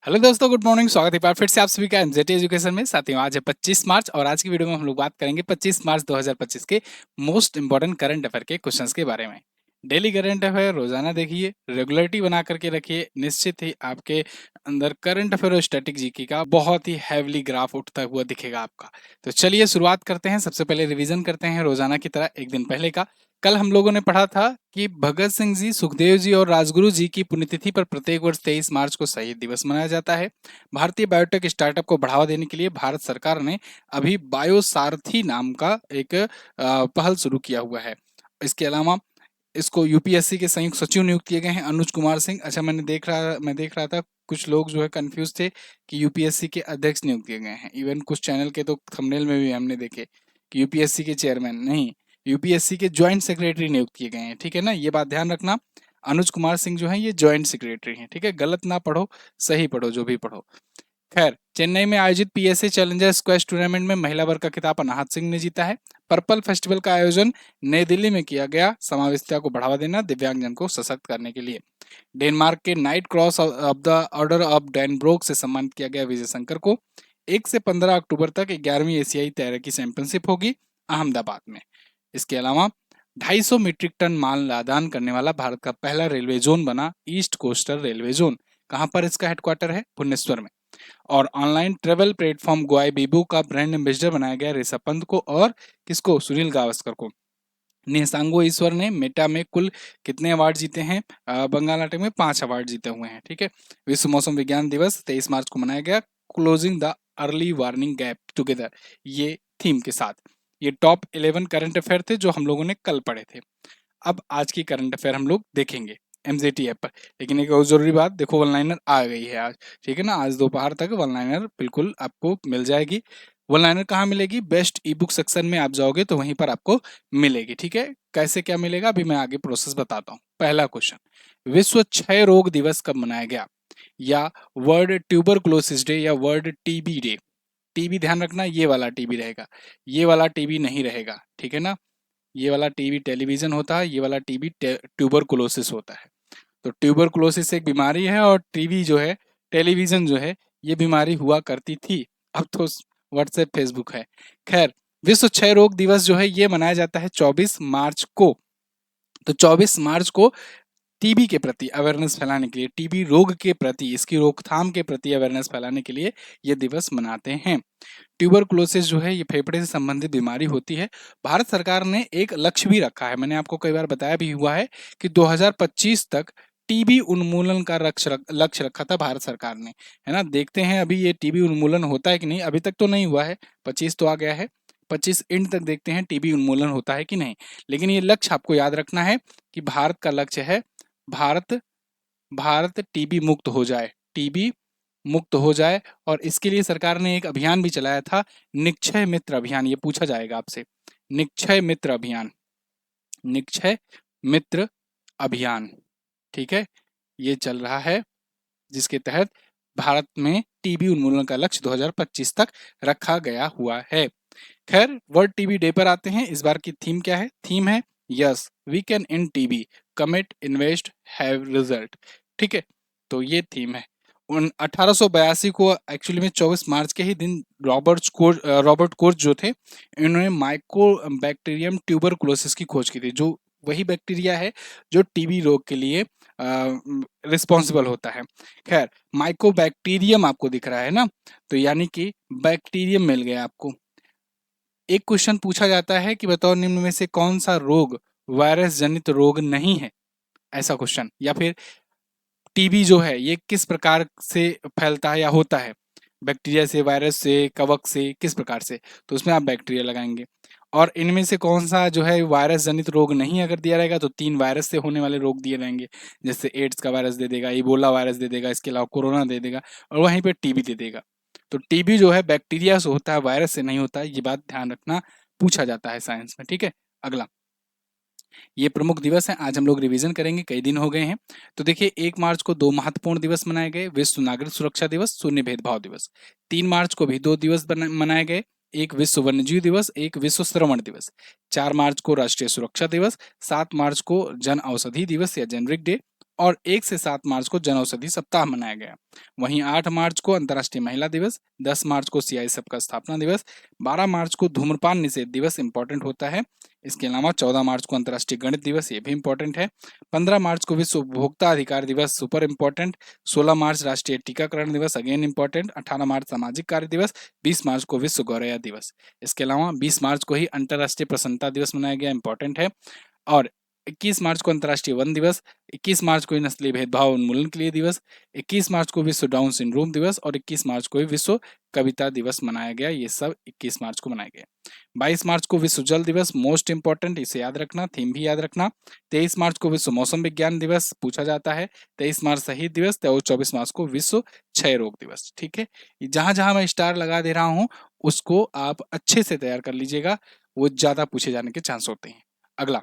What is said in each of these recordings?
Hello दोस्तों, good morning. स्वागत है एक बार फिर से आप सभी का एनजेटी एजुकेशन में। साथियों, आज है 25 मार्च और आज की वीडियो में हम लोग बात करेंगे 25 मार्च 2025 के मोस्ट इंपॉर्टेंट करंट अफेयर के क्वेश्चंस के बारे में। डेली करंट अफेयर रोजाना देखिए, रेगुलरिटी बना करके रखिए। निश्चित ही आपके अंदर करंट अफेयर और स्टैटिक जीके का बहुत ही हैवली ग्राफ उठता हुआ दिखेगा आपका। तो चलिए शुरुआत करते हैं। सबसे पहले रिवीजन करते हैं रोजाना की तरह एक दिन पहले का। कल हम लोगों ने पढ़ा था कि भगत सिंह जी, सुखदेव जी और राजगुरु जी की पुण्यतिथि पर प्रत्येक वर्ष 23 मार्च को शहीद दिवस मनाया जाता है। भारतीय बायोटेक स्टार्टअप को बढ़ावा देने के लिए भारत सरकार ने अभी बायोसारथी नाम का एक पहल शुरू किया हुआ है। इसके अलावा इसको यूपीएससी के संयुक्त सचिव नियुक्त किए गए हैं अनुज कुमार सिंह। अच्छा, मैं देख रहा था कुछ लोग जो है कंफ्यूज थे कि यूपीएससी के अध्यक्ष नियुक्त किए गए हैं। इवन कुछ चैनल के तो थंबनेल में भी हमने देखे कि यूपीएससी के चेयरमैन नहीं, यूपीएससी के ज्वाइंट सेक्रेटरी नियुक्त किए गए हैं। ठीक है ना, ये बात ध्यान रखना। अनुज कुमार सिंह जो है ये ज्वाइंट सेक्रेटरी हैं। ठीक है, गलत ना पढ़ो, सही पढ़ो जो भी पढ़ो। खैर, चेन्नई में आयोजित पीएसए चैलेंजर स्क्वैश टूर्नामेंट में महिला वर्ग का खिताब अनाहत सिंह ने जीता है। पर्पल फेस्टिवल का आयोजन नई दिल्ली में किया गया, समावेशिता को बढ़ावा देना, दिव्यांगजन को सशक्त करने के लिए। डेनमार्क के knight cross of the order of Dannebrog से सम्मानित किया गया विजय शंकर को। 1 से 15 अक्टूबर तक 11वीं एशियाई तैराकी चैंपियनशिप होगी अहमदाबाद में। इसके अलावा 250 मीट्रिक टन माल लादान करने वाला भारत का पहला रेलवे जोन बना ईस्ट कोस्टल रेलवे जोन। कहां पर इसका हेडक्वार्टर है? भुवनेश्वर में। और ऑनलाइन ट्रेवल प्लेटफॉर्म गोआई बीबू का ब्रांड एम्बेसडर बनाया गया ऋषभ पंत को और किसको? सुनील गावस्कर को। निसांगो ईश्वर ने मेटा में कुल कितने अवार्ड जीते हैं? बंगाल नाटक में 5 अवार्ड जीते हुए हैं। ठीक है। विश्व मौसम विज्ञान दिवस 23 मार्च को मनाया गया, closing the early warning gap together, ये थीम के साथ। ये टॉप 11 करंट अफेयर थे जो हम लोगों ने कल पढ़े थे। अब आज की करंट अफेयर हम लोग देखेंगे एमजेटी ऐप पर। लेकिन एक और जरूरी बात, देखो वन लाइनर आ गई है आज। ठीक है ना, आज दोपहर तक वन लाइनर बिल्कुल आपको मिल जाएगी। वन लाइनर कहाँ मिलेगी? बेस्ट ई बुक सेक्शन में आप जाओगे तो वहीं पर आपको मिलेगी। ठीक है, कैसे क्या मिलेगा अभी मैं आगे प्रोसेस बताता हूँ। पहला क्वेश्चन, विश्व क्षय रोग दिवस कब मनाया गया? या वर्ल्ड ट्यूबरकुलोसिस डे या वर्ल्ड टीबी डे। टीबी ध्यान रखना, ये वाला टीबी रहेगा, ये वाला टीबी नहीं रहेगा। ठीक है ना, ये वाला टीबी टेलीविजन होता है, ये वाला टीबी ट्यूबरकुलोसिस होता है। तो ट्यूबरकुलोसिस एक बीमारी है और टीबी जो है, टेलीविजन जो है, ये बीमारी हुआ करती थी। अब तो व्हाट्सएप फेसबुक है। खैर, विश्व क्षय रोग दिवस जो है ये मनाया जाता है 24 मार्च को। तो 24 मार्च को टीबी के प्रति अवेयरनेस फैलाने के लिए, टीबी रोग के प्रति, इसकी रोकथाम के प्रति अवेयरनेस फैलाने के लिए ये दिवस मनाते हैं। ट्यूबरकुलोसिस जो है ये फेफड़े से संबंधित बीमारी होती है। भारत सरकार ने एक लक्ष्य भी रखा है, मैंने आपको कई बार बताया भी हुआ है कि 2025 तक टीबी उन्मूलन का लक्ष्य रखा था भारत सरकार ने। है ना, देखते हैं अभी ये टीबी उन्मूलन होता है कि नहीं। अभी तक तो नहीं हुआ है, 25 तो आ गया है, 25 एंड तक देखते हैं टीबी उन्मूलन होता है कि नहीं। लेकिन ये लक्ष्य आपको याद रखना है कि भारत का लक्ष्य है, भारत भारत टीबी मुक्त हो जाए, टीबी मुक्त हो जाए। और इसके लिए सरकार ने एक अभियान भी चलाया था, निक्षय मित्र अभियान। ये पूछा जाएगा आपसे, निक्षय मित्र अभियान, निक्षय मित्र अभियान। ठीक है, ये चल रहा है जिसके तहत भारत में टीबी उन्मूलन का लक्ष्य 2025 तक रखा गया हुआ है। खैर, वर्ल्ड टीबी डे पर आते हैं। इस बार की थीम क्या है? थीम है yes we can in TB, commit, invest, have result. ठीक है, तो ये थीम है। 1882 को एक्चुअली में 24 मार्च के ही दिन रॉबर्ट कोच जो थे, इन्होंने माइकोबैक्टीरियम ट्यूबरकुलोसिस की खोज की थी, जो वही बैक्टीरिया है जो टीबी रोग के लिए रिस्पॉन्सिबल होता है। खैर, माइकोबैक्टीरियम आपको दिख रहा है ना, तो यानी कि बैक्टीरियम मिल गया आपको। एक क्वेश्चन पूछा जाता है कि बताओ निम्न में से कौन सा रोग वायरस जनित रोग नहीं है, ऐसा क्वेश्चन। या फिर टीबी जो है ये किस प्रकार से फैलता है या होता है? बैक्टीरिया से, वायरस से, कवक से, किस प्रकार से? तो उसमें आप बैक्टीरिया लगाएंगे। और इनमें से कौन सा जो है वायरस जनित रोग नहीं अगर दिया रहेगा तो 3 वायरस से होने वाले रोग दिए रहेंगे, जैसे एड्स का वायरस दे देगा, इबोला वायरस दे देगा, इसके अलावा कोरोना दे देगा, और वहीं पे टीबी दे देगा। तो टीबी जो है बैक्टीरिया से होता है, वायरस से नहीं होता है, ये बात ध्यान रखना, पूछा जाता है साइंस में। ठीक है, अगला, ये प्रमुख दिवस हैं, आज हम लोग रिवीजन करेंगे, कई दिन हो गए हैं। तो देखिए, 1 मार्च को 2 महत्वपूर्ण दिवस मनाए गए, विश्व नागरिक सुरक्षा दिवस, शून्य भेदभाव दिवस। 3 मार्च को भी 2 दिवस मनाए गए, एक विश्व वन्यजीव दिवस, एक विश्व श्रवण दिवस। 4 मार्च को राष्ट्रीय सुरक्षा दिवस, 7 मार्च को जन औषधि दिवस या जेनरिक डे, और 1 से 7 मार्च को जनऔषधि सप्ताह मनाया गया। वहीं 8 मार्च को अंतर्राष्ट्रीय महिला दिवस, 10 मार्च को सीआईएसएफ का स्थापना दिवस, 12 मार्च को धूम्रपान निषेध दिवस इंपॉर्टेंट होता है। इसके अलावा 14 मार्च को अंतर्राष्ट्रीय गणित दिवस, ये भी इंपॉर्टेंट है। 15 मार्च को विश्व उपभोक्ता अधिकार दिवस, सुपर इंपॉर्टेंट। 16 मार्च राष्ट्रीय टीकाकरण दिवस, अगेन इंपॉर्टेंट। 18 मार्च सामाजिक कार्य दिवस। 20 मार्च को विश्व गौरैया दिवस। इसके अलावा 20 मार्च को ही अंतर्राष्ट्रीय प्रसन्नता दिवस मनाया गया, इंपॉर्टेंट है। और 21 मार्च को अंतर्राष्ट्रीय वन दिवस, 21 मार्च को नस्लीय भेदभाव उन्मूलन के लिए दिवस, 21 मार्च को विश्व डाउन सिंड्रोम दिवस और 21 मार्च को विश्व कविता दिवस मनाया गया। ये सब 21 मार्च को मनाया गया। 22 मार्च को विश्व जल दिवस, मोस्ट इंपॉर्टेंट, इसे याद रखना, थीम भी याद रखना। 23 मार्च को विश्व मौसम विज्ञान दिवस पूछा जाता है। 23 मार्च शहीद दिवस और 24 मार्च को विश्व क्षय रोग दिवस। ठीक है, जहां जहां मैं स्टार लगा दे रहा हूं उसको आप अच्छे से तैयार कर लीजिएगा, वो ज्यादा पूछे जाने के चांस होते हैं। अगला,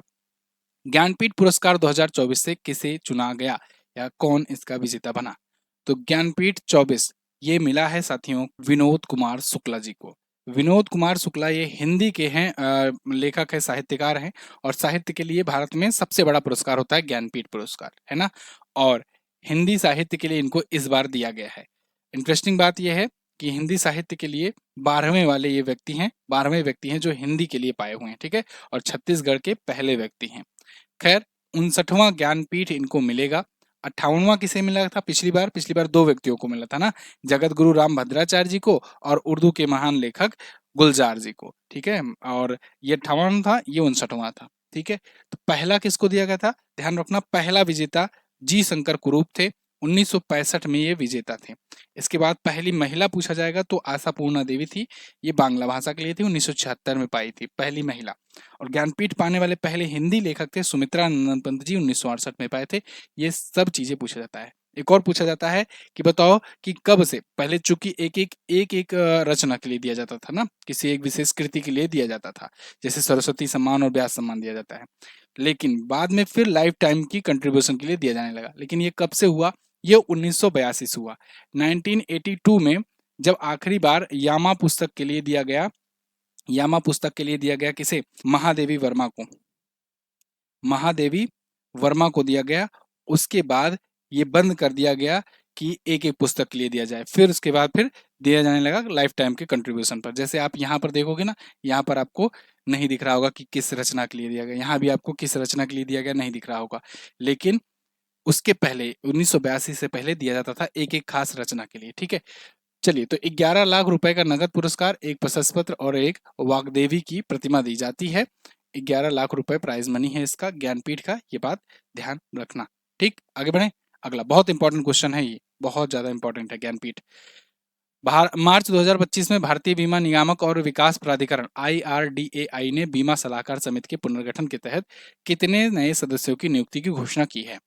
ज्ञानपीठ पुरस्कार 2024 से किसे चुना गया या कौन इसका विजेता बना? तो ज्ञानपीठ 24 ये मिला है साथियों विनोद कुमार शुक्ला जी को। विनोद कुमार शुक्ला ये हिंदी के हैं, लेखक है, साहित्यकार हैं और साहित्य के लिए भारत में सबसे बड़ा पुरस्कार होता है ज्ञानपीठ पुरस्कार, है ना। और हिंदी साहित्य के लिए इनको इस बार दिया गया है। इंटरेस्टिंग बात यह है कि हिंदी साहित्य के लिए 12वें वाले ये व्यक्ति हैं, 12वें व्यक्ति हैं जो हिंदी के लिए पाए हुए हैं, ठीक है, और छत्तीसगढ़ के पहले व्यक्ति हैं। खैर 59वां ज्ञानपीठ इनको मिलेगा। 58वां किसे मिला था पिछली बार 2 व्यक्तियों को मिला था ना, जगत गुरु राम भद्राचार्य जी को और उर्दू के महान लेखक गुलजार जी को, ठीक है। और ये 58वां था, ये 59वां था, ठीक है। तो पहला किसको दिया गया था, ध्यान रखना, पहला विजेता जी शंकर कुरूप थे, 1965 में ये विजेता थे। इसके बाद पहली महिला पूछा जाएगा तो आशा पूर्णा देवी थी, ये बांग्ला भाषा के लिए थी, 1976 में पाई थी पहली महिला। और ज्ञानपीठ पाने वाले पहले हिंदी लेखक थे सुमित्रा नंदन पंत जी, 1968 में पाए थे। ये सब चीजें पूछा जाता है। एक और पूछा जाता है कि बताओ कि कब से, पहले चूंकि एक रचना के लिए दिया जाता था ना, किसी एक विशेष कृति के लिए दिया जाता था, जैसे सरस्वती सम्मान और व्यास सम्मान दिया जाता है, लेकिन बाद में फिर लाइफ टाइम की कंट्रीब्यूशन के लिए दिया जाने लगा। लेकिन ये कब से हुआ, ये 1982 से हुआ। 1982 में जब आखिरी बार यामा पुस्तक के लिए दिया गया, यामा पुस्तक के लिए दिया गया किसे, महादेवी वर्मा को, महादेवी वर्मा को दिया गया। उसके बाद ये बंद कर दिया गया कि एक एक पुस्तक के लिए दिया जाए, फिर उसके बाद फिर दिया जाने लगा लाइफ टाइम के कंट्रीब्यूशन पर। जैसे आप यहाँ पर देखोगे ना, यहाँ पर आपको नहीं दिख रहा होगा कि किस रचना के लिए दिया गया, यहाँ भी आपको किस रचना के लिए दिया गया नहीं दिख रहा होगा, लेकिन उसके पहले 1982 से पहले दिया जाता था एक एक खास रचना के लिए, ठीक है। चलिए, तो 11 लाख रुपए का नगद पुरस्कार, एक प्रशस्ति पत्र और एक वाग्देवी की प्रतिमा दी जाती है। 11 लाख रुपए प्राइज मनी है इसका, ज्ञानपीठ का, ये बात ध्यान रखना। ठीक, आगे बढ़े। अगला बहुत इंपॉर्टेंट क्वेश्चन है, ये बहुत ज्यादा इंपॉर्टेंट है ज्ञानपीठ। मार्च 2025 में भारतीय बीमा नियामक और विकास प्राधिकरण IRDAI ने बीमा सलाहकार समिति के पुनर्गठन के तहत कितने नए सदस्यों की नियुक्ति की घोषणा की है?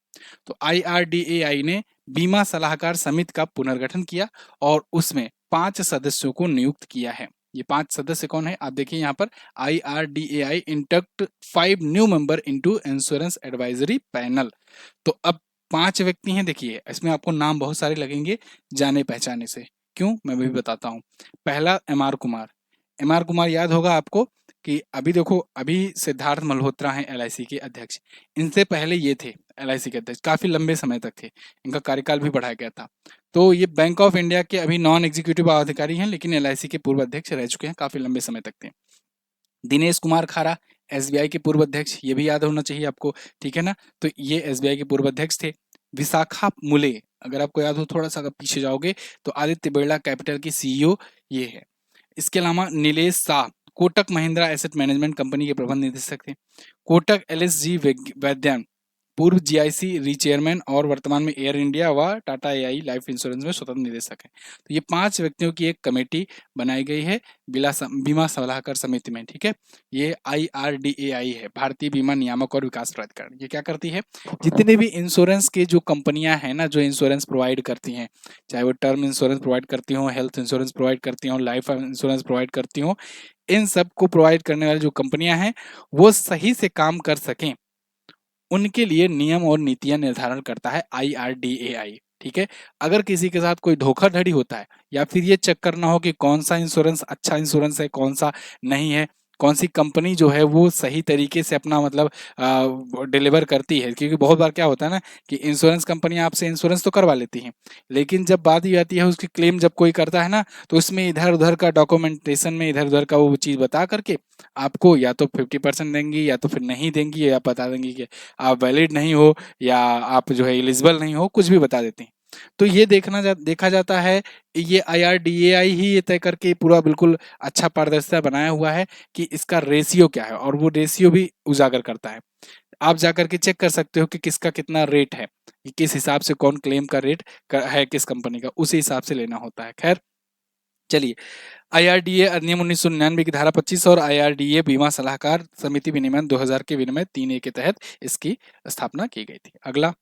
तो IRDAI ने बीमा सलाहकार समिति का पुनर्गठन किया और उसमें 5 सदस्यों को नियुक्त किया है। ये 5 सदस्य कौन है, आप देखिए यहाँ पर, IRDAI induct 5 new member into insurance advisory panel. तो अब 5 व्यक्ति हैं, देखिए इसमें आपको नाम बहुत सारे लगेंगे जाने पहचाने से, क्यों मैं भी बताता हूँ। पहला MR कुमार, MR कुमार याद होगा आपको कि अभी देखो, अभी सिद्धार्थ मल्होत्रा हैं LIC के अध्यक्ष, इनसे पहले ये थे LIC के अध्यक्ष, काफी लंबे समय तक थे, इनका कार्यकाल भी बढ़ाया गया था। तो ये बैंक ऑफ इंडिया के अभी नॉन एग्जीक्यूटिव अधिकारी हैं, लेकिन LIC के पूर्व अध्यक्ष रह चुके हैं, काफी लंबे समय तक थे। दिनेश कुमार खारा SBI के पूर्व अध्यक्ष, ये भी याद होना चाहिए आपको, ठीक है ना। तो ये SBI के पूर्व अध्यक्ष थे। विशाखा मुले, अगर आपको याद हो, थोड़ा सा अगर पीछे जाओगे तो आदित्य बिरला कैपिटल की CEO ये है। इसके अलावा Nilesh Shah Kotak Mahindra asset management company के प्रबंध निदेशक थे। कोटक LSG वैद्यान पूर्व GIC चेयरमैन और वर्तमान में एयर इंडिया व टाटा AI लाइफ इंश्योरेंस में स्वतंत्र निदेशक हैं। तो ये 5 व्यक्तियों की एक कमेटी बनाई गई है बीमा सलाहकार समिति में, ठीक है। ये IRDAI है, भारतीय बीमा नियामक और विकास प्राधिकरण। ये क्या करती है, जितने भी इंश्योरेंस के जो कंपनियां हैं ना, जो इंश्योरेंस प्रोवाइड करती हैं, चाहे वो टर्म इंश्योरेंस प्रोवाइड करती हो, हेल्थ इंश्योरेंस प्रोवाइड करती हो, लाइफ इंश्योरेंस प्रोवाइड करती हो, इन सब को प्रोवाइड करने वाली जो कंपनियां हैं वो सही से काम कर सकें, उनके लिए नियम और नीतियां निर्धारण करता है IRDAI, ठीक है। अगर किसी के साथ कोई धोखाधड़ी होता है या फिर ये चेक करना हो कि कौन सा इंश्योरेंस अच्छा इंश्योरेंस है, कौन सा नहीं है, कौन सी कंपनी जो है वो सही तरीके से अपना मतलब डिलीवर करती है। क्योंकि बहुत बार क्या होता है ना कि इंश्योरेंस कंपनियां आपसे इंश्योरेंस तो करवा लेती हैं, लेकिन जब बात ये आती है उसकी क्लेम जब कोई करता है ना, तो उसमें इधर उधर का डॉक्यूमेंटेशन में इधर उधर का वो चीज़ बता करके आपको या तो 50% देंगी या तो फिर नहीं देंगी, या बता देंगी कि आप वैलिड नहीं हो या आप जो है एलिजिबल नहीं हो, कुछ भी बता देती हैं। तो ये देखा जाता है, ये IRDAI ही ये तय करके पूरा बिल्कुल अच्छा पारदर्शिता बनाया हुआ है कि इसका रेशियो क्या है, और वो रेशियो भी उजागर करता है। आप जाकर के चेक कर सकते हो कि किसका कितना रेट है, कि किस हिसाब से कौन क्लेम का रेट है किस कंपनी का, उसी हिसाब से लेना होता है। खैर चलिए, IRDA अधिनियम 1999 की धारा 25 और IRDA बीमा सलाहकार समिति विनियमन 2000 के विनियम 3A के तहत इसकी स्थापना की गई थी। अगला,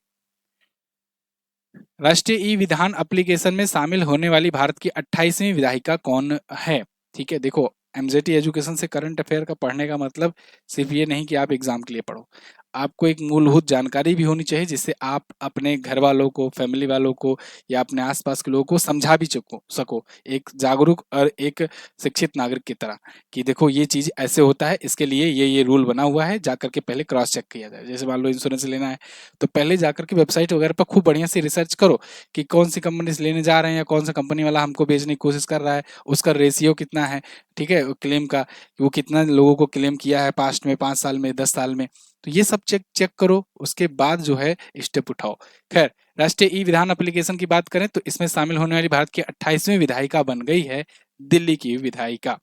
राष्ट्रीय ई विधान एप्लीकेशन में शामिल होने वाली भारत की 28वीं विधायिका कौन है? ठीक है, देखो एमजेटी एजुकेशन से करंट अफेयर का पढ़ने का मतलब सिर्फ ये नहीं कि आप एग्जाम के लिए पढ़ो, आपको एक मूलभूत जानकारी भी होनी चाहिए जिससे आप अपने घर वालों को, फैमिली वालों को या अपने आसपास के लोगों को समझा भी सको एक जागरूक और एक शिक्षित नागरिक की तरह, कि देखो ये चीज़ ऐसे होता है, इसके लिए ये रूल बना हुआ है, जाकर के पहले क्रॉस चेक किया जाए। जैसे मान लो इंश्योरेंस लेना है तो पहले जाकर के वेबसाइट वगैरह पर खूब बढ़िया से रिसर्च करो कि कौन सी कंपनी से लेने जा रहे हैं या कौन सा कंपनी वाला हमको बेचने की कोशिश कर रहा है, उसका रेशियो कितना है, ठीक है, क्लेम का, वो कितना लोगों को क्लेम किया है पास्ट में, 5 साल में, 10 साल में। तो ये सब चेक करो, उसके बाद जो है स्टेप उठाओ। खैर, राष्ट्रीय ई विधान एप्लीकेशन की बात करें तो इसमें शामिल होने वाली भारत की 28वीं विधायिका बन गई है दिल्ली की विधायिका।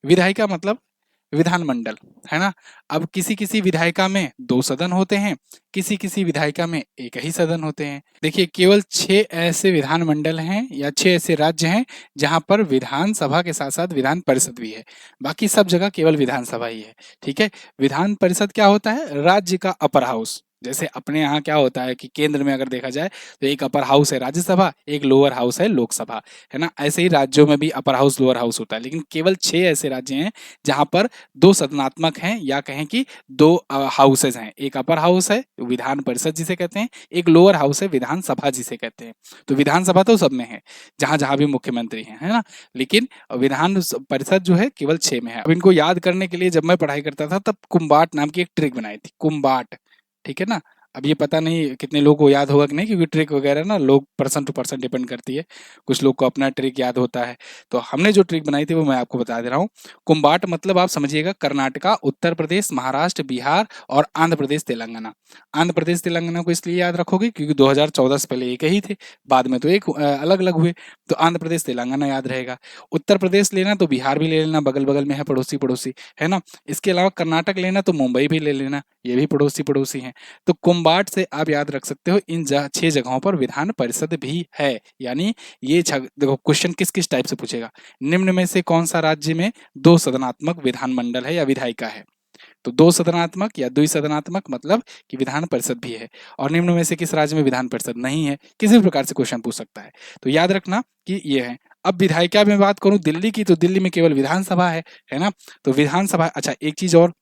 विधायिका मतलब विधानमंडल, है ना? अब किसी-किसी विधायिका में 2 सदन होते हैं, किसी-किसी विधायिका में 1 ही सदन होते हैं। देखिए, केवल 6 ऐसे विधानमंडल हैं या 6 ऐसे राज्य हैं, जहाँ पर विधानसभा के साथ-साथ विधान परिषद भी है। बाकी सब जगह केवल विधानसभा ही है, ठीक है? विधान परिषद क्या होता है? राज्य का अपर हाउस। जैसे अपने यहाँ क्या होता है कि केंद्र में अगर देखा जाए, तो एक अपर हाउस है राज्यसभा, एक लोअर हाउस है लोकसभा, है ना? ऐसे ही राज्यों में भी अपर हाउस, लोअर हाउस होता है, लेकिन केवल 6 ऐसे राज्य हैं जहाँ पर 2 सदनात्मक हैं, या कहें कि 2 हाउसेज हैं। एक अपर हाउस है विधान परिषद जिसे कहते हैं, एक लोअर हाउस है विधानसभा जिसे कहते हैं। तो विधानसभा तो सब में है, जहाँ-जहाँ भी मुख्यमंत्री हैं, है ना? लेकिन परिषद जो है केवल 6 में है। अब इनको याद करने के लिए जब मैं पढ़ाई करता था तब कुम्बाट नाम की एक ट्रिक बनाई थी, कुम्बाट, ठीक है ना? अब ये पता नहीं कितने लोगों को याद होगा कि नहीं, क्योंकि ट्रिक वगैरह ना लोग पर्सन टू पर्सन डिपेंड करती है। कुछ लोग को अपना ट्रिक याद होता है। तो हमने जो ट्रिक बनाई थी वो मैं आपको बता दे रहा हूँ। कुम्बाट मतलब आप समझिएगा कर्नाटका, उत्तर प्रदेश, महाराष्ट्र, बिहार और आंध्र प्रदेश, तेलंगाना। आंध्र प्रदेश, तेलंगाना को इसलिए याद रखोगे क्योंकि 2014 से पहले एक ही थे, बाद में तो एक अलग-अलग हुए, तो आंध्र प्रदेश, तेलंगाना याद रहेगा। उत्तर प्रदेश लेना तो बिहार भी ले लेना, बगल-बगल में है, पड़ोसी-पड़ोसी, है ना? इसके अलावा कर्नाटक लेना तो मुंबई भी ले लेना, ये भी पड़ोसी-पड़ोसी हैं। तो कुम्बाट से आप याद रख सकते हो इन 6 जगहों पर विधान परिषद भी है। यानी ये देखो क्वेश्चन किस-किस टाइप से पूछेगा, निम्न में से कौन सा राज्य में 2 सदनात्मक विधानमंडल है या विधायिका है? तो 2 सदनात्मक या द्विसदनात्मक मतलब कि विधान परिषद भी है, और निम्न में से किस राज्य में विधान परिषद नहीं है? किसी भी प्रकार से क्वेश्चन पूछ सकता है। तो याद रखना कि ये है। अब विधायिका में बात करूँ दिल्ली की, तो दिल्ली में केवल विधानसभा है ना? तो विधानसभा, अच्छा एक चीज़ और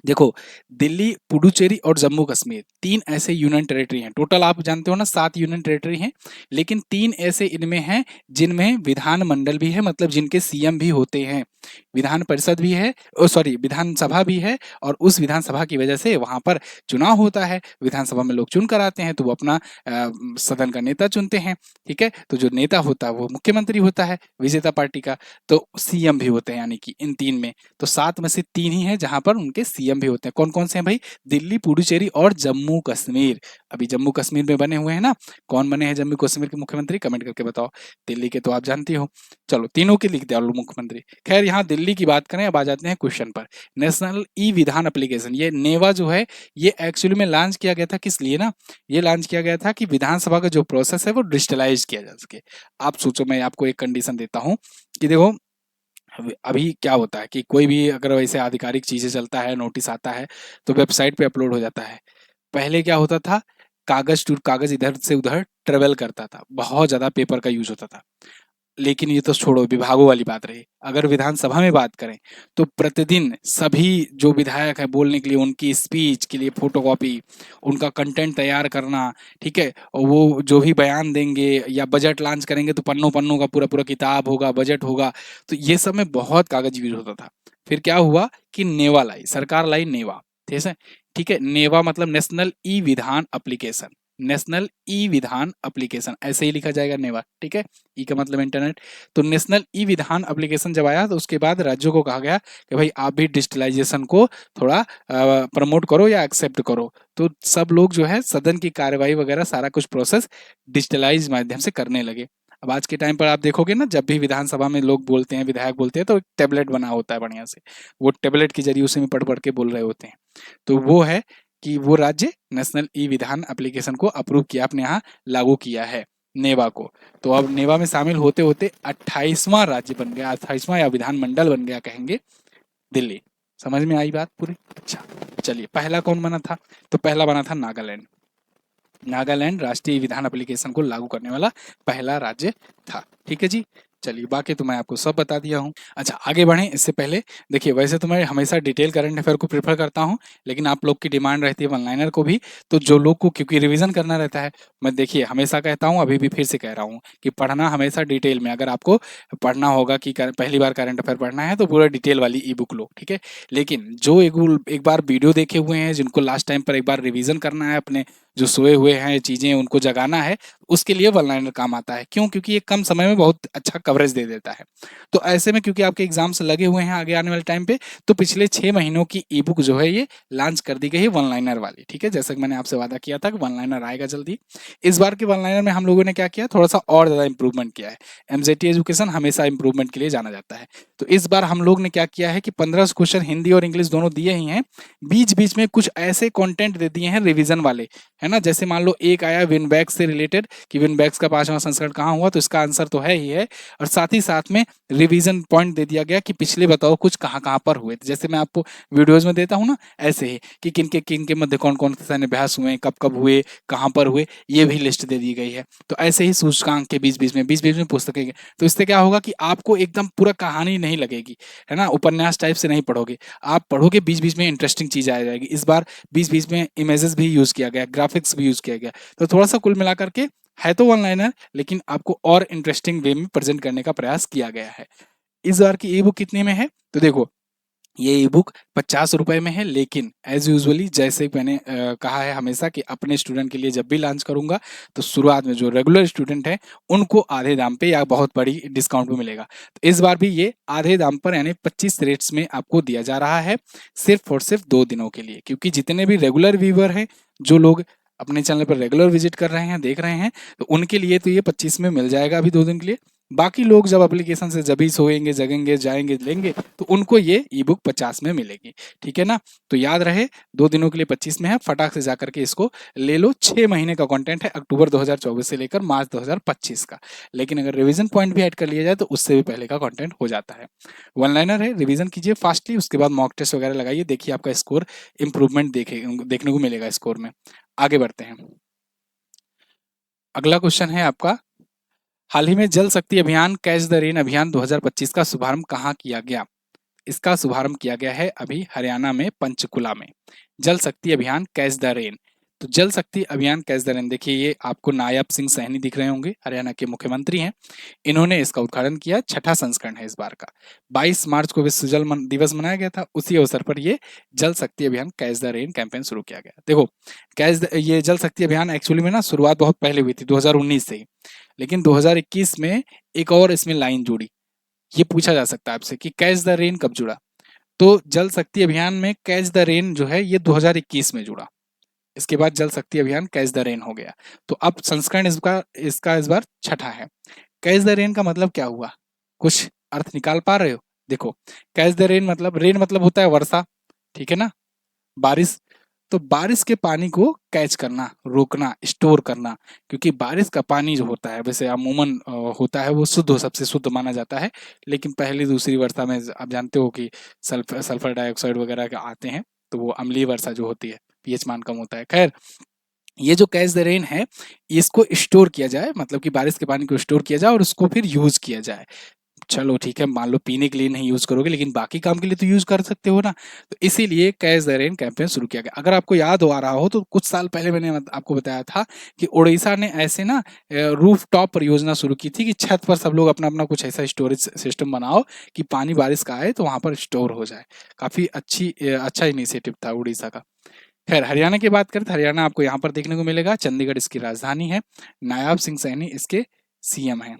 देखो, दिल्ली, पुडुचेरी और जम्मू कश्मीर 3 ऐसे यूनियन टेरिटरी हैं। टोटल आप जानते हो ना 7 यूनियन टेरिटरी हैं, लेकिन 3 ऐसे इनमें हैं जिनमें विधानमंडल भी है, मतलब जिनके सीएम भी होते हैं। विधान परिषद भी है, सॉरी विधानसभा भी है, और उस विधानसभा की वजह से वहाँ पर चुनाव होता है। विधानसभा में लोग चुन कर आते हैं तो वो अपना सदन का नेता चुनते हैं, ठीक है? तो जो नेता होता है वो मुख्यमंत्री होता है विजेता पार्टी का, तो सीएम भी होते हैं, यानी कि इन 3 में। तो 7 में से 3 ही हैं जहाँ पर उनके सीएम भी होते हैं। कौन-कौन से हैं भाई? दिल्ली, पुडुचेरी और जम्मू कश्मीर। अभी जम्मू कश्मीर में बने हुए हैं ना, कौन बने हैं जम्मू कश्मीर के मुख्यमंत्री? कमेंट करके बताओ। दिल्ली के तो आप जानती हो। चलो तीनों के लिख दिया मुख्यमंत्री। खैर यहाँ दिल्ली की बात करें, अब आ जाते हैं क्वेश्चन पर। नेशनल ई विधान एप्लीकेशन, ये नेवा जो है, ये एक्चुअली में लॉन्च किया गया था किस लिए ना? ये लॉन्च किया गया था कि विधानसभा का जो प्रोसेस है वो डिजिटलाइज़ किया जा सके। आप सोचो, मैं आपको एक कंडीशन देता हूँ कि देखो अभी अभी क्या होता है कि कोई भी अगर वैसे आधिकारिक चीज़ें चलता है, नोटिस आता है, तो वेबसाइट पे अपलोड हो जाता है। पहले क्या होता था, कागज़ टू कागज़ इधर से उधर ट्रैवल करता था, बहुत ज़्यादा पेपर का यूज़ होता था। लेकिन ये तो छोड़ो, विभागों वाली बात रही। अगर विधानसभा में बात करें, तो प्रतिदिन सभी जो विधायक हैं बोलने के लिए, उनकी स्पीच के लिए फ़ोटोकॉपी, उनका कंटेंट तैयार करना, ठीक है? और वो जो भी बयान देंगे या बजट लॉन्च करेंगे तो पन्नों-पन्नों का पूरा-पूरा किताब होगा, बजट होगा, तो ये सब में बहुत कागज़ यूज़ होता था। फिर क्या हुआ कि नेवा लाई, सरकार लाई नेवा, ठीक है। नेवा मतलब नेशनल ई विधान एप्लीकेशन, नेशनल ई विधान एप्लीकेशन ऐसे ही लिखा जाएगा नेवा, ठीक है। ई का मतलब इंटरनेट। तो नेशनल ई विधान एप्लीकेशन जब आया तो उसके बाद राज्यों को कहा गया कि भाई आप भी डिजिटलाइजेशन को थोड़ा प्रमोट करो या एक्सेप्ट करो। तो सब लोग जो है सदन की कार्यवाही वगैरह सारा कुछ प्रोसेस डिजिटलाइज माध्यम से करने लगे। अब आज के टाइम पर आप देखोगे ना, जब भी विधानसभा में लोग बोलते हैं, विधायक बोलते हैं, तो एक टेबलेट बना होता है बढ़िया से, वो टेबलेट के जरिए उसी में पढ़ पढ़ के बोल रहे होते हैं। तो वो है कि वो राज्य नेशनल ई विधान एप्लीकेशन को अप्रूव किया, अपने यहाँ लागू किया है नेवा को। तो अब नेवा में शामिल होते होते 28वां राज्य बन गया, 28वां या विधानमंडल बन गया कहेंगे, दिल्ली। समझ में आई बात पूरी? अच्छा, चलिए पहला कौन बना था? तो पहला बना था नागालैंड। नागालैंड राष्ट्रीय विधान एप्लीकेशन को लागू करने वाला पहला राज्य था, ठीक है जी। चलिए बाकी तो मैं आपको सब बता दिया हूँ। अच्छा आगे बढ़ें इससे पहले, देखिए वैसे तो मैं हमेशा डिटेल करंट अफेयर को प्रेफर करता हूँ, लेकिन आप लोग की डिमांड रहती है वन लाइनर को भी। तो जो लोग को क्योंकि रिवीजन करना रहता है, मैं देखिए हमेशा कहता हूँ, अभी भी फिर से कह रहा हूँ कि पढ़ना हमेशा डिटेल में। अगर आपको पढ़ना होगा कि पहली बार करंट अफेयर पढ़ना है तो पूरा डिटेल वाली ई बुक लो, ठीक है। लेकिन जो एक बार वीडियो देखे हुए हैं, जिनको लास्ट टाइम पर एक बार रिवीजन करना है, अपने जो सोए हुए हैं चीज़ें उनको जगाना है, उसके लिए वन लाइनर काम आता है। क्यों? क्योंकि ये कम समय में बहुत अच्छा कवरेज दे देता है। तो ऐसे में क्योंकि आपके एग्जाम्स लगे हुए हैं आगे आने वाले टाइम पे, तो पिछले 6 महीनों की ई बुक जो है ये लॉन्च कर दी गई है वन लाइनर वाली, ठीक है। जैसा कि मैंने आपसे वादा किया था कि वन लाइनर आएगा जल्दी। इस बार के वन लाइनर में हम लोगों ने क्या किया, थोड़ा सा और ज़्यादा इंप्रूवमेंट किया है। एमजेटी एजुकेशन हमेशा इंप्रूवमेंट के लिए जाना जाता है। तो इस बार हम लोग ने क्या किया है कि 15 क्वेश्चन हिंदी और इंग्लिश दोनों दिए ही हैं, बीच बीच में कुछ ऐसे कंटेंट दे दिए हैं रिवीजन वाले, है ना। जैसे मान लो एक आया विनबैक्स से रिलेटेड कि विनबैक्स का 5वां संस्करण कहाँ हुआ, तो इसका आंसर तो है ही है, और साथ ही साथ में रिवीजन पॉइंट दे दिया गया कि पिछले बताओ कुछ कहाँ कहाँ पर हुए। तो जैसे मैं आपको वीडियोज में देता हूँ ना, ऐसे ही कि किन के मध्य कौन कौन से सैन्य अभ्यास हुए, कब कब हुए, कहाँ पर हुए, ये भी लिस्ट दे दी गई है। तो ऐसे ही सूचकांक के बीच बीच में पुस्तकें, तो इससे क्या होगा कि आपको एकदम पूरा कहानी नहीं लगेगी, है ना, उपन्यास टाइप से नहीं पढ़ोगे आप, पढ़ोगे बीच बीच में इंटरेस्टिंग चीज आ जाएगी। इस बार बीच बीच में इमेजेस भी यूज किया गया, ग्राफिक्स भी यूज किया गया। तो थोड़ा सा कुल मिलाकर के है तो वन लाइनर, लेकिन आपको और इंटरेस्टिंग वे में प्रेजेंट करने का प्रयास किया गया है। इस बार की ई बुक कितने में है? तो देखो ये ई बुक 50 रुपए में है, लेकिन एज यूजुअली जैसे मैंने कहा है हमेशा कि अपने स्टूडेंट के लिए जब भी लॉन्च करूंगा तो शुरुआत में जो रेगुलर स्टूडेंट है उनको आधे दाम पे या बहुत बड़ी डिस्काउंट पे मिलेगा। तो इस बार भी ये आधे दाम पर यानी 25 रेट्स में आपको दिया जा रहा है, सिर्फ और सिर्फ 2 दिनों के लिए। क्योंकि जितने भी रेगुलर व्यूअर हैं, जो लोग अपने चैनल पर रेगुलर विजिट कर रहे हैं, देख रहे हैं, तो उनके लिए तो ये 25 में मिल जाएगा अभी 2 दिन के लिए। बाकी लोग जब एप्लीकेशन से जब ही सोएंगे, जगेंगे, जाएंगे, लेंगे, तो उनको ये ई बुक 50 में मिलेगी, ठीक है ना। तो याद रहे 2 दिनों के लिए 25 में है, फटाक से जाकर के इसको ले लो। 6 महीने का कंटेंट है, अक्टूबर 2024 से लेकर मार्च 2025 का। लेकिन अगर रिवीजन पॉइंट भी ऐड कर लिया जाए तो उससे भी पहले का कंटेंट हो जाता है। वन लाइनर है, रिवीजन कीजिए फास्टली, उसके बाद मॉक टेस्ट वगैरह लगाइए, देखिए आपका स्कोर इंप्रूवमेंट देखने को मिलेगा स्कोर में। आगे बढ़ते हैं। अगला क्वेश्चन है आपका, हाल ही में जल शक्ति अभियान कैच द रेन अभियान 2025 का शुभारंभ कहाँ किया गया? इसका शुभारंभ किया गया है अभी हरियाणा में पंचकुला में। जल शक्ति अभियान कैच द रेन। तो जल शक्ति अभियान कैच द रेन, देखिए ये आपको नायब सिंह सैनी दिख रहे होंगे, हरियाणा के मुख्यमंत्री हैं। इन्होंने इसका उद्घाटन किया, छठा संस्करण है इस बार का। 22 मार्च को विश्व जल दिवस मनाया गया था, उसी अवसर पर ये जल शक्ति अभियान कैच द रेन कैंपेन शुरू किया गया। देखो ये जल शक्ति अभियान एक्चुअली में ना शुरुआत बहुत पहले हुई थी, 2019 से ही। लेकिन 2021 में एक और इसमें लाइन जुड़ी। ये पूछा जा सकता है आपसे कि कैच द रेन कब जुड़ा? तो जल शक्ति अभियान में कैच द रेन जो है ये 2021 में जुड़ा। इसके बाद जल शक्ति अभियान कैच द रेन हो गया। तो अब संस्करण इसका इस बार छठा है। कैच द रेन का मतलब क्या हुआ? कुछ अर्थ निकाल पा रहे हो? देखो कैच द रेन मतलब होता है वर्षा, ठीक है ना, बारिश। तो बारिश के पानी को कैच करना, रोकना, स्टोर करना। क्योंकि बारिश का पानी जो होता है वैसे अमूमन होता है वो शुद्ध, सबसे शुद्ध माना जाता है। लेकिन पहली दूसरी वर्षा में आप जानते हो कि सल्फर डाइऑक्साइड वगैरह के आते हैं, तो वो अम्लीय वर्षा जो होती है, पीएच मान कम होता है। खैर ये जो कैच द रेन है, इसको स्टोर किया जाए, मतलब कि बारिश के पानी को स्टोर किया जाए और उसको फिर यूज किया जाए। चलो ठीक है, मान लो पीने के लिए नहीं यूज करोगे लेकिन बाकी काम के लिए तो यूज कर सकते हो ना। तो इसीलिए कैच द रेन कैंपेन शुरू किया गया। अगर आपको याद हो आ रहा हो तो कुछ साल पहले मैंने आपको बताया था कि उड़ीसा ने ऐसे ना रूफ टॉप परियोजना शुरू की थी कि छत पर सब लोग अपना अपना कुछ ऐसा स्टोरेज सिस्टम बनाओ कि पानी बारिश का आए तो वहां पर स्टोर हो जाए। काफी अच्छा इनिशिएटिव था उड़ीसा का। खैर, हरियाणा की बात करें तो हरियाणा आपको यहाँ पर देखने को मिलेगा। चंडीगढ़ इसकी राजधानी है। नायाब सिंह सैनी इसके सीएम हैं।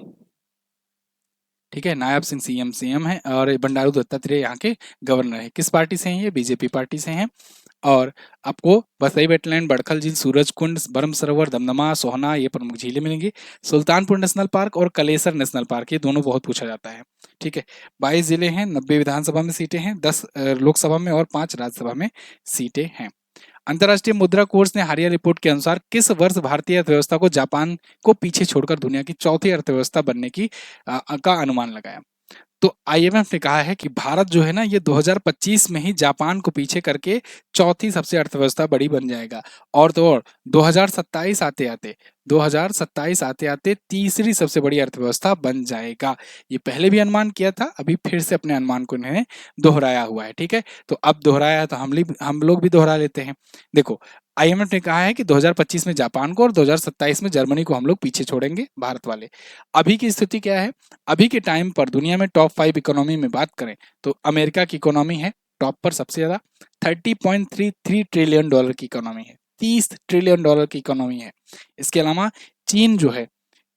ठीक है, नायब सिंह सीएम है और बंडारू दत्तात्रेय यहाँ के गवर्नर है। किस पार्टी से हैं ये? बीजेपी पार्टी से हैं। और आपको वसई वेटलैंड, बड़खल झील, सूरज कुंड, बरम सरोवर, दमदमा, सोहना ये प्रमुख झीलें मिलेंगी। सुल्तानपुर नेशनल पार्क और कलेसर नेशनल पार्क ये दोनों बहुत पूछा जाता है। ठीक है, 22 जिले हैं, 90 विधानसभा में सीटें हैं, 10 लोकसभा में और 5 राज्यसभा में सीटें हैं। अंतर्राष्ट्रीय मुद्रा कोष ने हालिया रिपोर्ट के अनुसार किस वर्ष भारतीय अर्थव्यवस्था को जापान को पीछे छोड़कर दुनिया की चौथी अर्थव्यवस्था बनने की का अनुमान लगाया? तो आईएमएफ ने कहा है कि भारत जो है ना ये 2025 में ही जापान को पीछे करके चौथी सबसे अर्थव्यवस्था बड़ी बन जाएगा। और तो और 2027 आते आते तीसरी सबसे बड़ी अर्थव्यवस्था बन जाएगा। ये पहले भी अनुमान किया था, अभी फिर से अपने अनुमान को इन्होंने दोहराया हुआ है। ठीक है, तो अब दोहराया है तो हम लोग भी दोहरा लेते हैं। देखो, आईएमएफ ने कहा है कि 2025 में जापान को और 2027 में जर्मनी को हम लोग पीछे छोड़ेंगे, भारत वाले। अभी की स्थिति क्या है? अभी के टाइम पर दुनिया में टॉप 5 इकोनॉमी में बात करें तो अमेरिका की इकोनॉमी है टॉप पर सबसे ज्यादा। $30.33 ट्रिलियन की इकोनॉमी है, $30 ट्रिलियन की इकोनॉमी है। इसके अलावा चीन जो है,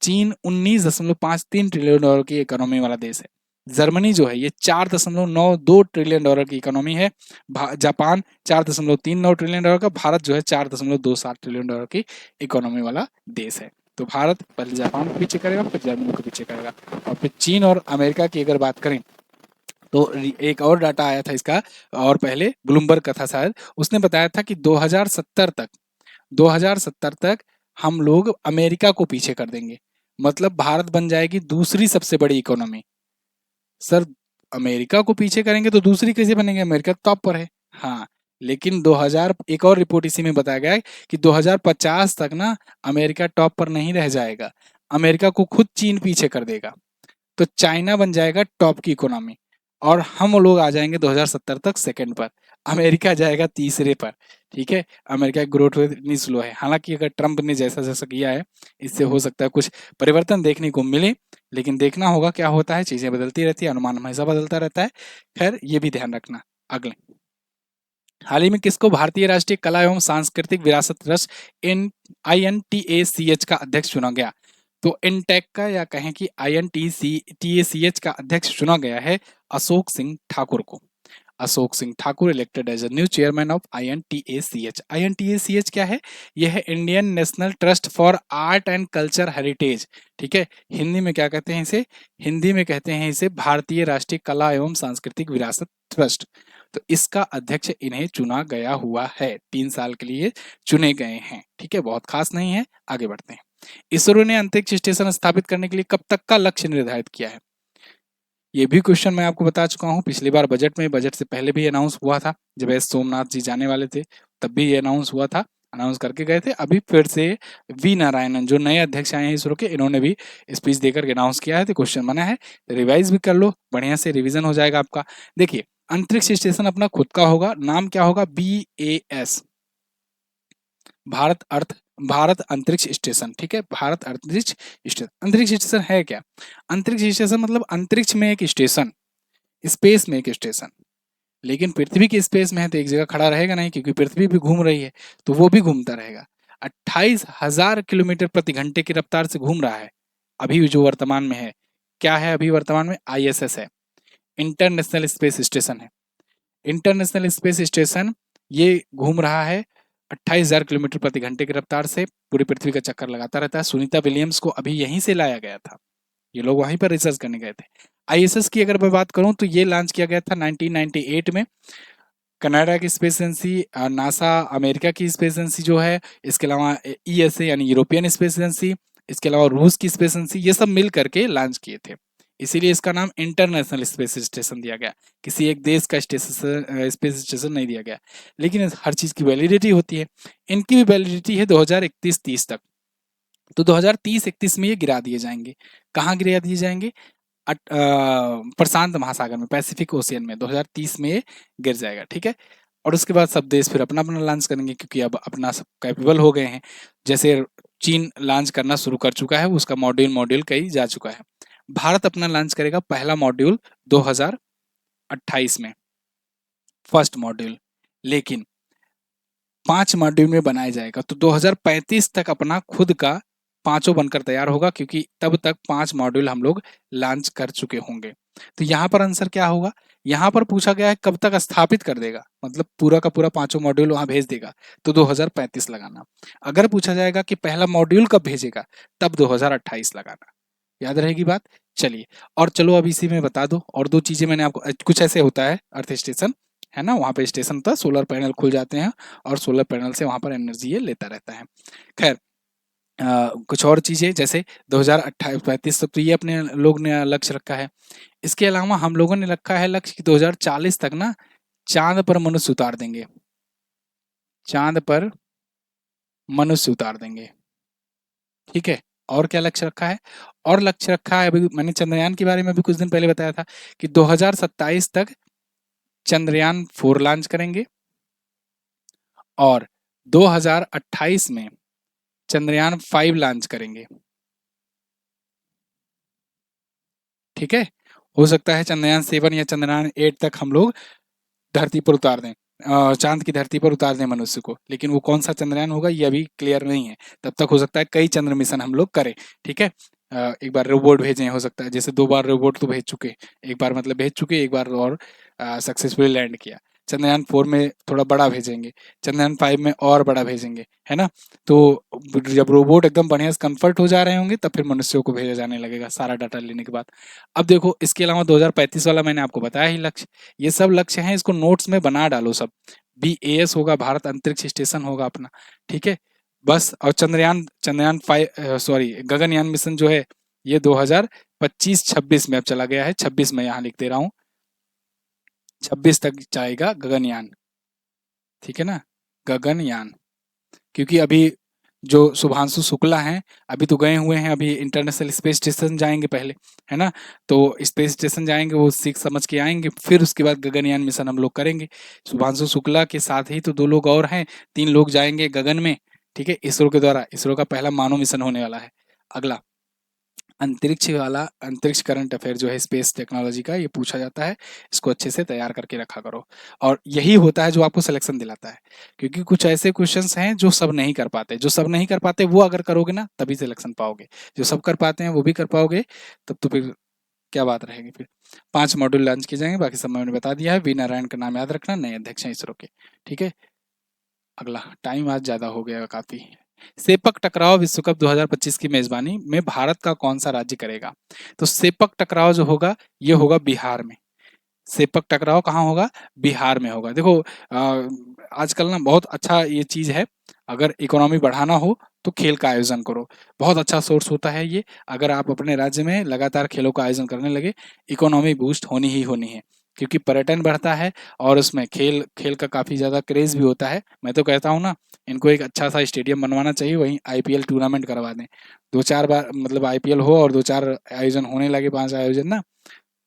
चीन $19.53 ट्रिलियन की इकोनॉमी वाला देश है। जर्मनी जो है ये $4.92 ट्रिलियन की इकोनॉमी है। जापान $4.39 ट्रिलियन का, भारत जो है $4.27 ट्रिलियन की इकोनॉमी वाला देश है। तो भारत पहले जापान को पीछे करेगा, फिर जर्मनी को पीछे करेगा। और फिर चीन और अमेरिका की अगर बात करें तो एक और डाटा आया था इसका, और पहले ब्लूमबर्ग का था शायद, उसने बताया था कि 2070 तक हम लोग अमेरिका को पीछे कर देंगे। मतलब भारत बन जाएगी दूसरी सबसे बड़ी इकोनॉमी। सर, अमेरिका को पीछे करेंगे तो दूसरी कैसे बनेंगे? अमेरिका टॉप पर है। हाँ, लेकिन 2000 एक और रिपोर्ट इसी में बताया गया है कि 2050 तक ना अमेरिका टॉप पर नहीं रह जाएगा, अमेरिका को खुद चीन पीछे कर देगा। तो चाइना बन जाएगा टॉप की इकोनॉमी और हम लोग आ जाएंगे 2070 तक सेकंड पर, अमेरिका जाएगा तीसरे पर। ठीक है, अमेरिका की ग्रोथ रेट इतनी स्लो है। हालांकि अगर ट्रंप ने जैसा जैसा किया है इससे हो सकता है कुछ परिवर्तन देखने को मिले, लेकिन देखना होगा क्या होता है। चीजें बदलती रहती है, अनुमान हमेशा बदलता रहता है। खैर, ये भी ध्यान रखना। अगले, हाल ही में किसको भारतीय राष्ट्रीय कला एवं सांस्कृतिक विरासत ट्रस्ट INTACH का अध्यक्ष चुना गया? तो इनटेक का या कहें कि INTACH का अध्यक्ष चुना गया है अशोक सिंह ठाकुर को। Ashok Singh Thakur elected as a new chairman of INTACH। INTACH क्या है? यह है Indian national trust for art and culture heritage. ठीक है, हिंदी में क्या कहते हैं इसे? हिंदी में कहते हैं इसे भारतीय राष्ट्रीय कला एवं सांस्कृतिक विरासत ट्रस्ट। तो इसका अध्यक्ष इन्हें चुना गया हुआ है, 3 साल के लिए चुने गए हैं। ठीक है, बहुत खास नहीं है। आगे बढ़ते हैं। इसरो ने अंतरिक्ष स्टेशन स्थापित करने के लिए कब तक का लक्ष्य निर्धारित किया है? ये भी क्वेश्चन मैं आपको बता चुका हूँ पिछली बार बजट में, बजट से पहले भी अनाउंस हुआ था। जब एस सोमनाथ जी जाने वाले थे तब भी ये अनाउंस हुआ था, अनाउंस करके गए थे। अभी फिर से वी नारायणन जो नए अध्यक्ष आए हैं इसरो के, इन्होंने भी स्पीच देकर के अनाउंस किया है। तो क्वेश्चन बना है, रिवाइज भी कर लो, बढ़िया से रिविजन हो जाएगा आपका। देखिए, अंतरिक्ष स्टेशन अपना खुद का होगा, नाम क्या होगा? BAS, भारत अर्थ भारत अंतरिक्ष स्टेशन। ठीक है, भारत अंतरिक्ष स्टेशन। अंतरिक्ष स्टेशन है क्या? अंतरिक्ष स्टेशन मतलब अंतरिक्ष में एक स्टेशन, स्पेस में एक स्टेशन। लेकिन पृथ्वी के स्पेस में है तो एक जगह खड़ा रहेगा नहीं, क्योंकि पृथ्वी भी घूम रही है तो वो भी घूमता रहेगा। 28,000 किलोमीटर प्रति घंटे की रफ्तार से घूम रहा है अभी जो वर्तमान में है। क्या है अभी वर्तमान में? ISS है, इंटरनेशनल स्पेस स्टेशन है। इंटरनेशनल स्पेस स्टेशन ये घूम रहा है 28,000 किलोमीटर प्रति घंटे की रफ्तार से, पूरी पृथ्वी का चक्कर लगाता रहता है। सुनीता विलियम्स को अभी यहीं से लाया गया था, ये लोग वहीं पर रिसर्च करने गए थे। ISS की अगर मैं बात करूं तो ये लॉन्च किया गया था 1998 में। कनाडा की स्पेस एजेंसी, नासा अमेरिका की स्पेस एजेंसी जो है, इसके अलावा ESA यानी यूरोपियन स्पेस एजेंसी, इसके अलावा रूस की स्पेस एजेंसी, ये सब मिल करके लॉन्च किए थे। इसीलिए इसका नाम इंटरनेशनल स्पेस स्टेशन दिया गया, किसी एक देश का स्पेस स्टेशन नहीं दिया गया। लेकिन हर चीज की वैलिडिटी होती है, इनकी भी वैलिडिटी है 2031-30 तक। तो 2030-31 में ये गिरा दिए जाएंगे। कहाँ गिरा दिए जाएंगे? प्रशांत महासागर में, पैसिफिक ओशियन में 2030 में ये गिर जाएगा, ठीक है। और उसके बाद सब देश फिर अपना अपना लॉन्च करेंगे, क्योंकि अब अपना सब कैपेबल हो गए हैं। जैसे चीन लॉन्च करना शुरू कर चुका है, उसका मॉड्यूल मॉड्यूल कहीं जा चुका है। भारत अपना लॉन्च करेगा पहला मॉड्यूल 2028 में, फर्स्ट मॉड्यूल। लेकिन 5 मॉड्यूल में बनाया जाएगा, तो 2035 तक अपना खुद का पाँचों बनकर तैयार होगा, क्योंकि तब तक 5 मॉड्यूल हम लोग लॉन्च कर चुके होंगे। तो यहाँ पर आंसर क्या होगा? यहाँ पर पूछा गया है कब तक स्थापित कर देगा, मतलब पूरा का पूरा पाँचों मॉड्यूल वहाँ भेज देगा, तो 2035 लगाना। अगर पूछा जाएगा कि पहला मॉड्यूल कब भेजेगा, तब 2028 लगाना। याद रहेगी बात? चलिए, और चलो अब इसी में बता दो, और 2 चीज़ें मैंने आपको कुछ ऐसे होता है अर्थ स्टेशन, है ना? वहाँ पे स्टेशन होता है, सोलर पैनल खुल जाते हैं और सोलर पैनल से वहाँ पर एनर्जी ये लेता रहता है। खैर, कुछ और चीज़ें जैसे 2028-35 तक तो ये अपने लोग ने लक्ष्य रखा है। इसके अलावा हम लोगों ने रखा है लक्ष्य कि 2040 तक ना चाँद पर मनुष्य उतार देंगे। चाँद पर मनुष्य उतार देंगे, ठीक है? और क्या लक्ष्य रखा है? और लक्ष्य रखा है, अभी मैंने चंद्रयान के बारे में भी कुछ दिन पहले बताया था कि 2027 तक चंद्रयान 4 लॉन्च करेंगे और 2028 में चंद्रयान 5 लॉन्च करेंगे, ठीक है? हो सकता है चंद्रयान 7 या चंद्रयान 8 तक हम लोग धरती पर उतार दें, चाँद की धरती पर उतार दें मनुष्य को, लेकिन वो कौन-सा चंद्रयान होगा ये अभी क्लियर नहीं है। तब तक हो सकता है कई चंद्र मिशन हम लोग करें, ठीक है? एक बार रोबोट भेजें, हो सकता है जैसे 2 बार रोबोट तो भेज चुके, एक बार मतलब भेज चुके, एक बार और सक्सेसफुली लैंड किया। चंद्रयान 4 में थोड़ा बड़ा भेजेंगे, चंद्रयान 5 में और बड़ा भेजेंगे, है ना? तो जब रोबोट एकदम बढ़िया से कन्फर्ट हो जा रहे होंगे, तब फिर मनुष्यों को भेजा जाने लगेगा सारा डाटा लेने के बाद। अब देखो, इसके अलावा 2035 वाला मैंने आपको बताया ही लक्ष्य। ये सब लक्ष्य हैं, इसको नोट्स में बना डालो सब। बीएएस होगा, भारत अंतरिक्ष स्टेशन होगा अपना, ठीक है? बस, और चंद्रयान चंद्रयान 5 सॉरी गगनयान मिशन जो है, ये 2025-26 में अब चला गया है, 26 में यहाँ लिख दे रहा हूँ, 26 तक जाएगा गगनयान, ठीक है ना? गगनयान, क्योंकि अभी जो शुभांशु शुक्ला हैं, अभी तो गए हुए हैं, अभी इंटरनेशनल स्पेस स्टेशन जाएँगे पहले, है ना? तो स्पेस स्टेशन जाएँगे, वो सीख समझ के आएँगे, फिर उसके बाद गगनयान मिशन हम लोग करेंगे। शुभांशु शुक्ला के साथ ही तो 2 लोग और हैं, 3 लोग जाएँगे गगन में, ठीक है? इसरो के द्वारा, इसरो का पहला मानव मिशन होने वाला है। अगला, अंतरिक्ष वाला, अंतरिक्ष करंट अफेयर जो है स्पेस टेक्नोलॉजी का, ये पूछा जाता है, इसको अच्छे से तैयार करके रखा करो। और यही होता है जो आपको सिलेक्शन दिलाता है, क्योंकि कुछ ऐसे क्वेश्चंस हैं जो सब नहीं कर पाते, जो सब नहीं कर पाते वो अगर करोगे ना तभी सिलेक्शन पाओगे, जो सब कर पाते हैं वो भी कर पाओगे, तब तो फिर क्या बात रहेगी फिर। 5 मॉड्यूल लॉन्च किए जाएंगे, बाकी सब मैंने बता दिया है। वी नारायण का नाम याद रखना, नए अध्यक्ष हैं इसरो के, ठीक है? अगला, टाइम आज ज़्यादा हो गया काफ़ी। सेपक टकराव विश्व कप 2025 की मेज़बानी में भारत का कौन-सा राज्य करेगा? तो सेपक टकराव जो होगा, ये होगा बिहार में। सेपक टकराव कहाँ होगा? बिहार में होगा। देखो, आजकल ना बहुत अच्छा ये चीज़ है, अगर इकोनॉमी बढ़ाना हो तो खेल का आयोजन करो। बहुत अच्छा सोर्स होता है ये, अगर आप अपने राज्य में लगातार खेलों का आयोजन करने लगे, इकोनॉमी बूस्ट होनी ही होनी है। क्योंकि पर्यटन बढ़ता है और उसमें खेल खेल का काफ़ी ज़्यादा क्रेज़ भी होता है। मैं तो कहता हूँ ना, इनको एक अच्छा-सा स्टेडियम बनवाना चाहिए, वहीं आईपीएल टूर्नामेंट करवा दें। 2-4 बार मतलब आईपीएल हो और 2-4 आयोजन होने लगे, 5 आयोजन ना,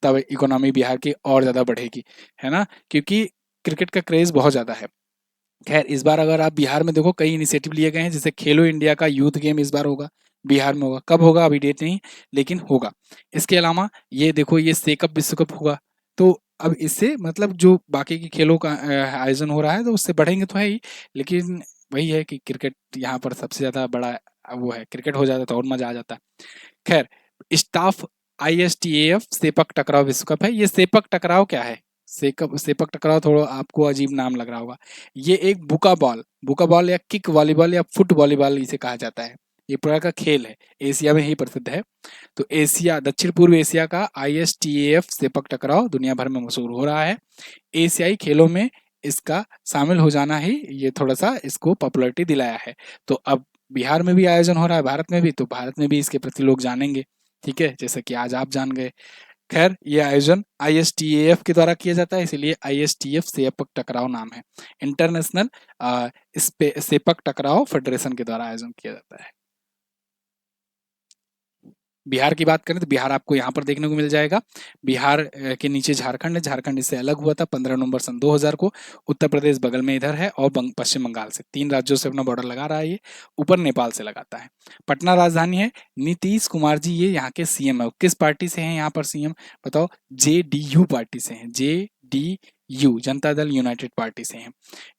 तब इकोनॉमी बिहार की और ज़्यादा बढ़ेगी, है ना? क्योंकि क्रिकेट का क्रेज़ बहुत ज़्यादा है। खैर, इस बार अगर आप बिहार में देखो, कई इनिशिएटिव लिए गए हैं, जैसे खेलो इंडिया का यूथ गेम इस बार होगा, बिहार में होगा। कब होगा अभी डेट नहीं, लेकिन होगा। इसके अलावा ये देखो, ये सेकअप विश्व कप होगा, तो अब इससे मतलब जो बाकी के खेलों का आयोजन हो रहा है, तो उससे बढ़ेंगे तो है ही, लेकिन वही है कि क्रिकेट यहाँ पर सबसे ज़्यादा बड़ा वो है, क्रिकेट हो जाता तो और मज़ा आ जाता। खैर, स्टाफ आईएसटीएफ सेपक टकराव विश्व कप है। ये सेपक टकराव क्या है? सेकप सेपक टकराव थोड़ा आपको अजीब नाम लग रहा होगा। ये एक बुका बॉल या किक वॉलीबॉल या फुट वॉलीबॉल इसे कहा जाता है। ये प्रकार का खेल है, एशिया में ही प्रसिद्ध है। तो एशिया, दक्षिण पूर्व एशिया का आईएसटीएफ सेपक टकराव दुनिया भर में मशहूर हो रहा है। एशियाई खेलों में इसका शामिल हो जाना ही ये थोड़ा-सा इसको पॉपुलैरिटी दिलाया है। तो अब बिहार में भी आयोजन हो रहा है, भारत में भी, तो भारत में भी इसके प्रति लोग जानेंगे, ठीक है? जैसे कि आज आप जान गए। खैर, ये आयोजन आईएसटीएफ के द्वारा किया जाता है, इसीलिए आईएसटीएफ सेपक टकराव नाम है। इंटरनेशनल सेपक टकराव फेडरेशन के द्वारा आयोजन किया जाता है। बिहार की बात करें तो बिहार आपको यहाँ पर देखने को मिल जाएगा। बिहार के नीचे झारखंड है, झारखंड इससे अलग हुआ था 15 नवंबर सन 2000 को। उत्तर प्रदेश बगल में इधर है और पश्चिम बंगाल से, 3 राज्यों से अपना बॉर्डर लगा रहा है ये, ऊपर नेपाल से लगाता है। पटना राजधानी है। नीतीश कुमार जी ये यहाँ के सीएम है। किस पार्टी से हैं यहाँ पर सीएम, बताओ? जेडीयू पार्टी से हैं, JDU, Janata Dal United party से हैं।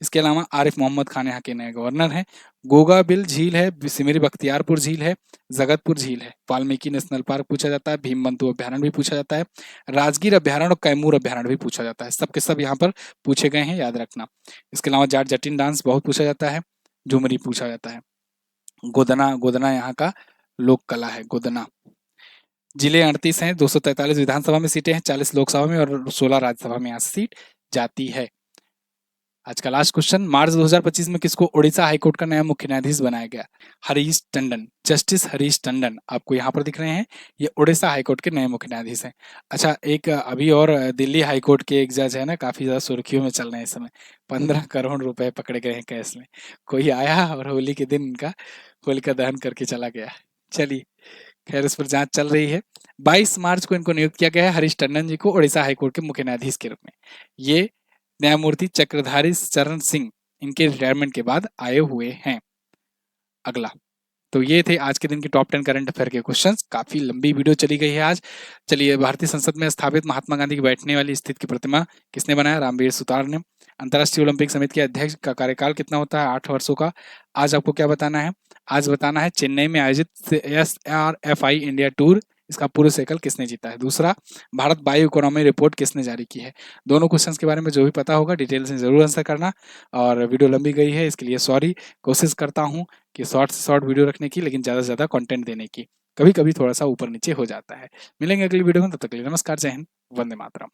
इसके अलावा आरिफ मोहम्मद खान यहाँ के नए गवर्नर हैं। गोगाबिल झील है, सिमरी बख्तियारपुर झील है, जगतपुर झील है। वाल्मीकि नेशनल पार्क पूछा जाता है, भीमबंधु अभ्यारण्य भी पूछा जाता है, राजगीर अभ्यारण्य और कैमूर अभ्यारण्य भी पूछा जाता है। सब के सब यहाँ पर पूछे गए हैं, याद रखना। इसके अलावा जाट जटिन डांस बहुत पूछा जाता है, झुमरी पूछा जाता है। गोदना, गोदना यहाँ का लोक कला है, गोदना। जिले 38 हैं, 243 विधानसभा में सीटें हैं, 40 लोकसभा में और 16 राज्यसभा में यहाँ से सीट जाती है। आज का लास्ट क्वेश्चन, मार्च 2025 में किसको उड़ीसा हाईकोर्ट का नया मुख्य न्यायाधीश बनाया गया? हरीश टंडन, जस्टिस हरीश टंडन आपको यहाँ पर दिख रहे हैं, ये उड़ीसा हाईकोर्ट के नए मुख्य न्यायाधीश हैं। अच्छा, एक अभी और दिल्ली हाईकोर्ट के एक जज है ना, काफी ज्यादा सुर्खियों में चल रहे हैं इस समय, 15 करोड़ रुपए पकड़े गए हैं कैश में। कोई आया और होली के दिन इनका होलिका दहन करके चला गया। चलिए, खैर इस पर जांच चल रही है। 22 मार्च को इनको नियुक्त किया गया है, हरीश टंडन जी को, उड़ीसा हाईकोर्ट के मुख्य न्यायाधीश के रूप में। ये न्यायमूर्ति चक्रधारी चरण सिंह इनके रिटायरमेंट के बाद आए हुए हैं। अगला, तो ये थे आज के दिन के टॉप 10 करंट अफेयर के क्वेश्चंस। काफी लंबी वीडियो चली गई है आज। चलिए, भारतीय संसद में स्थापित महात्मा गांधी की बैठने वाली स्थित की प्रतिमा किसने बनाया? रामवीर सुतार ने। अंतर्राष्ट्रीय ओलंपिक समिति के अध्यक्ष का कार्यकाल कितना होता है? 8 वर्षों का। आज आपको क्या बताना है? आज बताना है चेन्नई में आयोजित SRFI इंडिया टूर, इसका पूर्ण साइकिल किसने जीता है? दूसरा, भारत बायो इकोनॉमी रिपोर्ट किसने जारी की है? दोनों क्वेश्चंस के बारे में जो भी पता होगा डिटेल से जरूर आंसर करना। और वीडियो लंबी गई है, इसके लिए सॉरी। कोशिश करता हूँ कि शॉर्ट से शॉर्ट वीडियो रखने की, लेकिन ज़्यादा से ज़्यादा कंटेंट देने की। कभी कभी थोड़ा सा ऊपर नीचे हो जाता है। मिलेंगे अगली वीडियो में, तब तक के लिए नमस्कार, जय हिंद, वंदे मातरम।